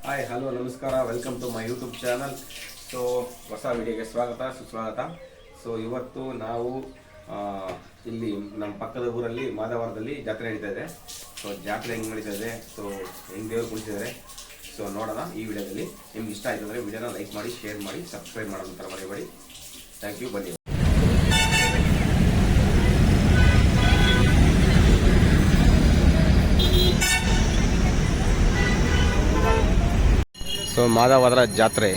Hi hello ನಮಸ್ಕಾರ, welcome to my YouTube channel. So ಹೊಸ ವಿಡಿಯೋಗೆ ಸ್ವಾಗತ ಸುಸ್ವಾಗತ. ಸೊ ಇವತ್ತು ನಾವು ಇಲ್ಲಿ ನಮ್ಮ ಪಕ್ಕದ ಊರಲ್ಲಿ ಮಾದವಾರದಲ್ಲಿ ಜಾತ್ರೆ ನಡೀತಾ ಇದೆ. ಸೊ ಜಾತ್ರೆ ಹೆಂಗೆ ನಡೀತಾ ಇದೆ, ಸೊ ಹೆಂಗೆ ದೇವ್ರು ಕುಳಿತಿದ್ದಾರೆ, ಸೊ ನೋಡೋಣ ಈ ವಿಡಿಯೋದಲ್ಲಿ. ನಿಮ್ಗೆ ಇಷ್ಟ ಆಯ್ತು ಅಂದರೆ ವಿಡಿಯೋನ ಲೈಕ್ ಮಾಡಿ, ಶೇರ್ ಮಾಡಿ, ಸಬ್ಸ್ಕ್ರೈಬ್ ಮಾಡೋದಂತ ಮರಿಬೇಡಿ. Thank you. ಬನ್ನಿ. ಸೊ ಮಾದವಾರ ಜಾತ್ರೆ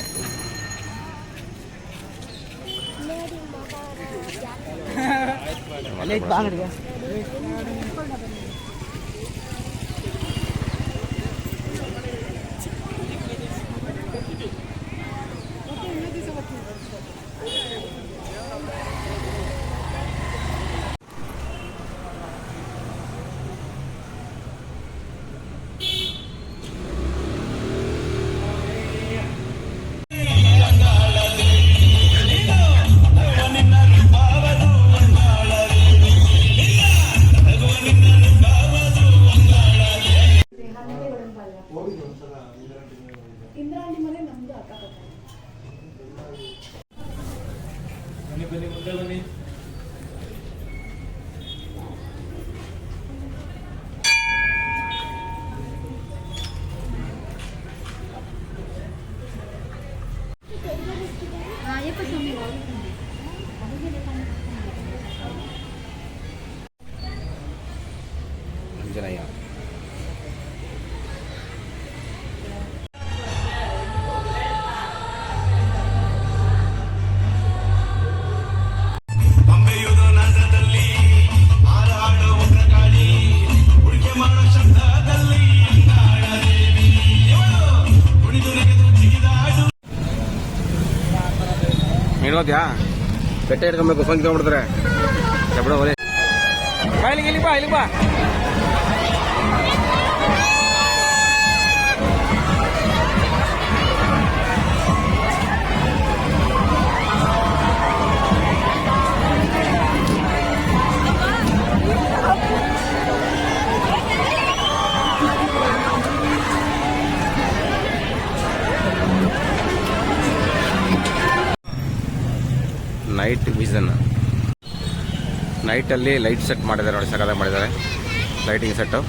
ಇಂದ್ರಾಣಿ ಮನೆ ನಮ್ದು ಅಕ್ಕಪಕ್ಕ. ಬನ್ನಿ ಬನ್ನಿ ಮುಂದೆ ಬನ್ನಿ. ಅಯ್ಯಪ್ಪ ಸ್ವಾಮಿ ಅಂಜನಯ್ಯ. ಹೇಳೋದ್ಯಾ ಬೆಟ್ಟ ಹಿಡ್ಕೊಬೇಕು, ಸೊಂಚ್ಕೊಂಡ್ಬಿಡ್ತಾರೆ. ಬಿಡೋ ಇಲ್ಲಿಗೆ ಬಾ, ಇಲ್ಲಿಗೆ ಬಾ. ನೈಟ್ ವಿಷನ್, ನೈಟಲ್ಲಿ ಲೈಟ್ ಸೆಟ್ ಮಾಡಿದ್ದಾರೆ ನೋಡಿ, ಸಕದ ಮಾಡಿದ್ದಾರೆ ಲೈಟಿಂಗ್ ಸೆಟ್ಟು.